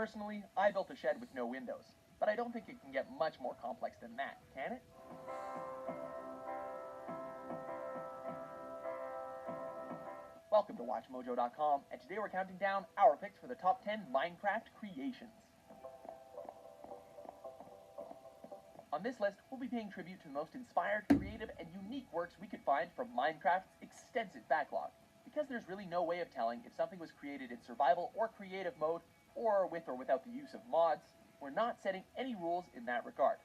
Personally, I built a shed with no windows, but I don't think it can get much more complex than that, can it? Welcome to WatchMojo.com, and today we're counting down our picks for the top 10 Minecraft creations. On this list, we'll be paying tribute to the most inspired, creative, and unique works we could find from Minecraft's extensive backlog. Because there's really no way of telling if something was created in survival or creative mode, or with or without the use of mods, we're not setting any rules in that regard.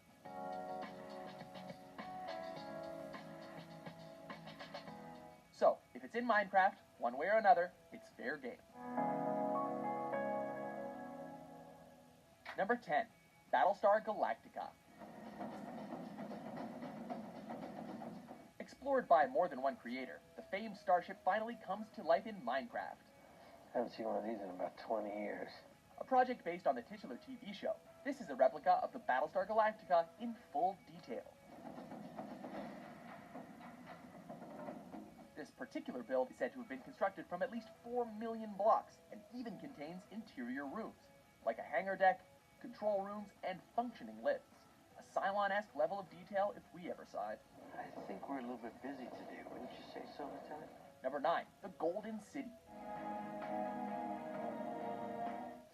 So, if it's in Minecraft, one way or another, it's fair game. Number 10, Battlestar Galactica. Explored by more than one creator, the famed starship finally comes to life in Minecraft. I haven't seen one of these in about 20 years. A project based on the titular TV show, this is a replica of the Battlestar Galactica in full detail. This particular build is said to have been constructed from at least 4 million blocks and even contains interior rooms, like a hangar deck, control rooms, and functioning lifts. A Cylon-esque level of detail if we ever saw it. I think we're a little bit busy today, wouldn't you say so, Lieutenant? Number 9, the Golden City.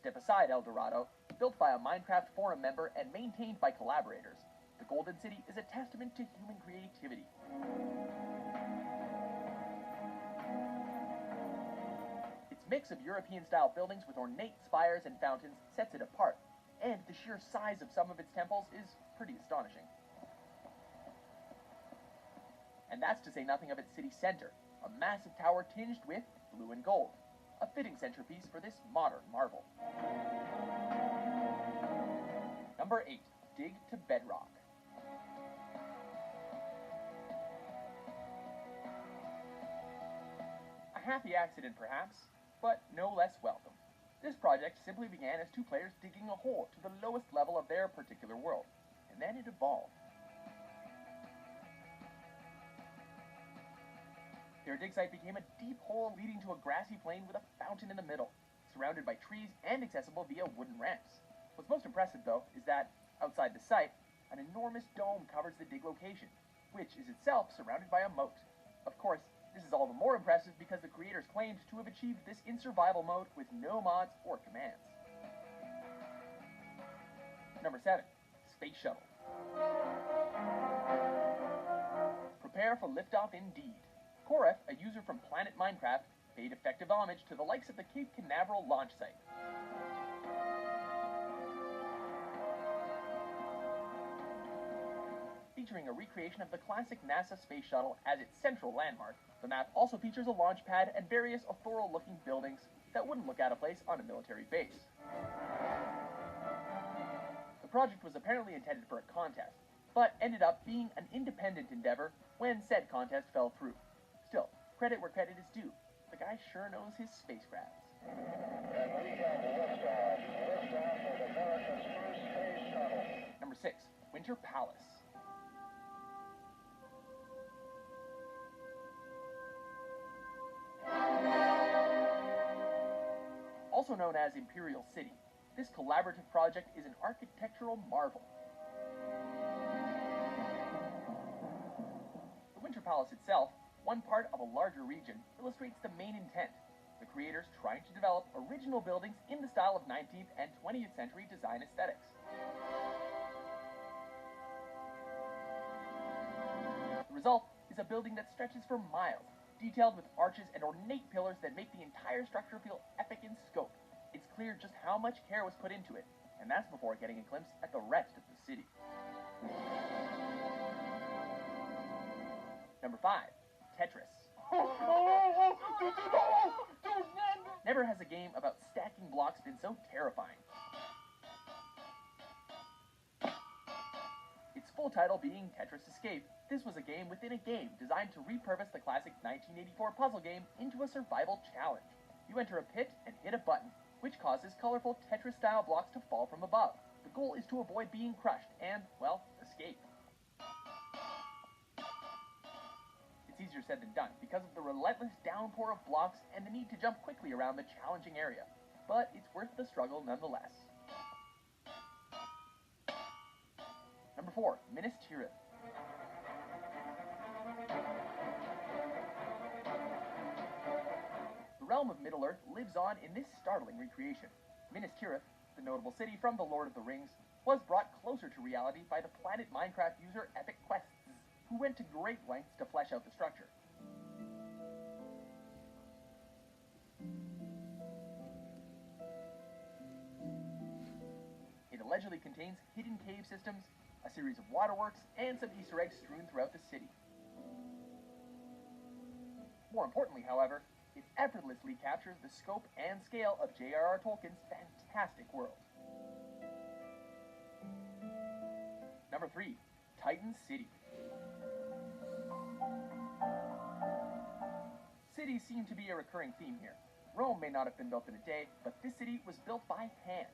Step aside, El Dorado. Built by a Minecraft forum member and maintained by collaborators, the Golden City is a testament to human creativity. Its mix of European-style buildings with ornate spires and fountains sets it apart, and the sheer size of some of its temples is pretty astonishing. And that's to say nothing of its city center, a massive tower tinged with blue and gold, a fitting centerpiece for this modern marvel. Number 8, Dig to Bedrock. A happy accident perhaps, but no less welcome. This project simply began as two players digging a hole to the lowest level of their particular world, and then it evolved. Their dig site became a deep hole leading to a grassy plain with a fountain in the middle, surrounded by trees and accessible via wooden ramps. What's most impressive, though, is that, outside the site, an enormous dome covers the dig location, which is itself surrounded by a moat. Of course, this is all the more impressive because the creators claimed to have achieved this in survival mode with no mods or commands. Number 7, Space Shuttle. Prepare for liftoff indeed. Koref, a user from Planet Minecraft, paid effective homage to the likes of the Cape Canaveral launch site. Featuring a recreation of the classic NASA space shuttle as its central landmark, the map also features a launch pad and various auroral-looking buildings that wouldn't look out of place on a military base. The project was apparently intended for a contest, but ended up being an independent endeavor when said contest fell through. Still, credit where credit is due. The guy sure knows his spacecrafts. Number 6, Winter Palace. Also known as Imperial City, this collaborative project is an architectural marvel. The Winter Palace itself, one part of a larger region, illustrates the main intent, the creators trying to develop original buildings in the style of 19th and 20th century design aesthetics. The result is a building that stretches for miles, detailed with arches and ornate pillars that make the entire structure feel epic in scope. It's clear just how much care was put into it, and that's before getting a glimpse at the rest of the city. Number 5, Tetris. Never has a game about stacking blocks been so terrifying. Its full title being Tetris Escape, this was a game within a game designed to repurpose the classic 1984 puzzle game into a survival challenge. You enter a pit and hit a button, which causes colorful Tetris-style blocks to fall from above. The goal is to avoid being crushed and, well, escape. It's easier said than done because of the relentless downpour of blocks and the need to jump quickly around the challenging area, but it's worth the struggle nonetheless. Number 4, Minas Tirith. The realm of Middle-earth lives on in this startling recreation. Minas Tirith, the notable city from The Lord of the Rings, was brought closer to reality by the Planet Minecraft user Epic Quests, who went to great lengths to flesh out the structure. It allegedly contains hidden cave systems, a series of waterworks, and some Easter eggs strewn throughout the city. More importantly, however, it effortlessly captures the scope and scale of J.R.R. Tolkien's fantastic world. Number 3, Titan City. Cities seem to be a recurring theme here. Rome may not have been built in a day, but this city was built by hand.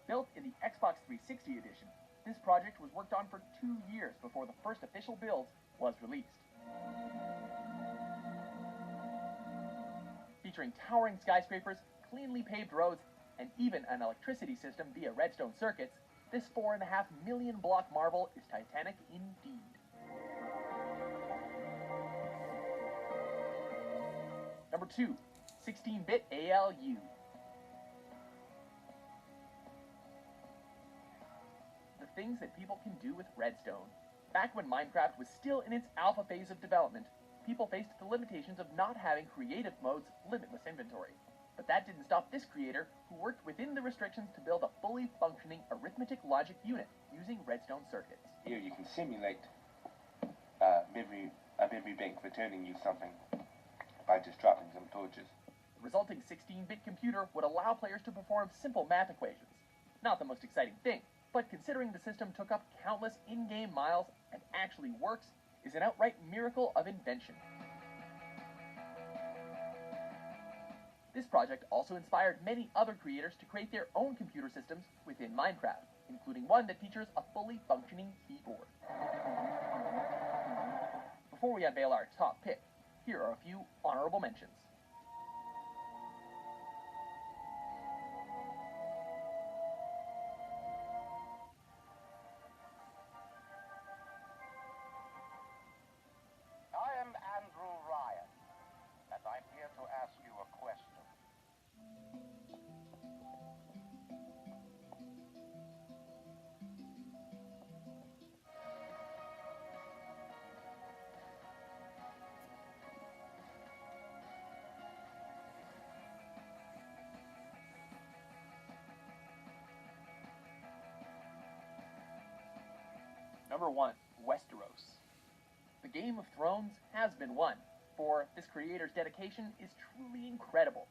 Built in the Xbox 360 edition, this project was worked on for 2 years before the first official build was released. Featuring towering skyscrapers, cleanly paved roads, and even an electricity system via redstone circuits, this 4.5 million block marvel is titanic indeed. Number 2, 16-bit ALU. The things that people can do with redstone. Back when Minecraft was still in its alpha phase of development, people faced the limitations of not having creative mode's limitless inventory. But that didn't stop this creator, who worked within the restrictions to build a fully functioning arithmetic logic unit using redstone circuits. Here you can simulate a memory bank returning you something by just dropping some torches. The resulting 16-bit computer would allow players to perform simple math equations. Not the most exciting thing, but considering the system took up countless in-game miles and actually works, is an outright miracle of invention. This project also inspired many other creators to create their own computer systems within Minecraft, including one that features a fully functioning keyboard. Before we unveil our top pick, here are a few honorable mentions. I am Andrew Ryan, and I'm here to ask you a question. Number 1, Westeros. The Game of Thrones has been won, for this creator's dedication is truly incredible.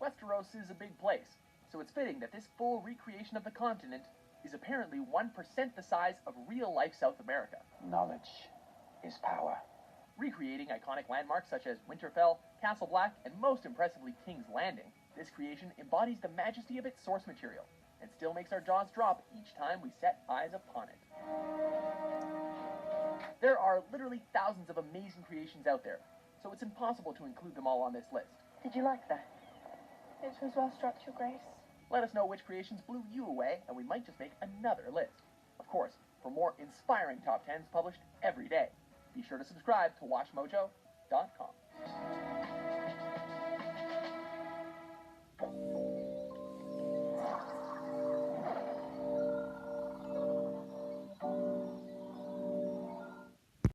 Westeros is a big place, so it's fitting that this full recreation of the continent is apparently 1% the size of real-life South America. Knowledge is power. Recreating iconic landmarks such as Winterfell, Castle Black, and most impressively King's Landing, this creation embodies the majesty of its source material, and still makes our jaws drop each time we set eyes upon it. There are literally thousands of amazing creations out there, so it's impossible to include them all on this list. Did you like that? It was well struck, Your Grace. Let us know which creations blew you away, and we might just make another list. Of course, for more inspiring top 10s published every day, be sure to subscribe to WatchMojo.com.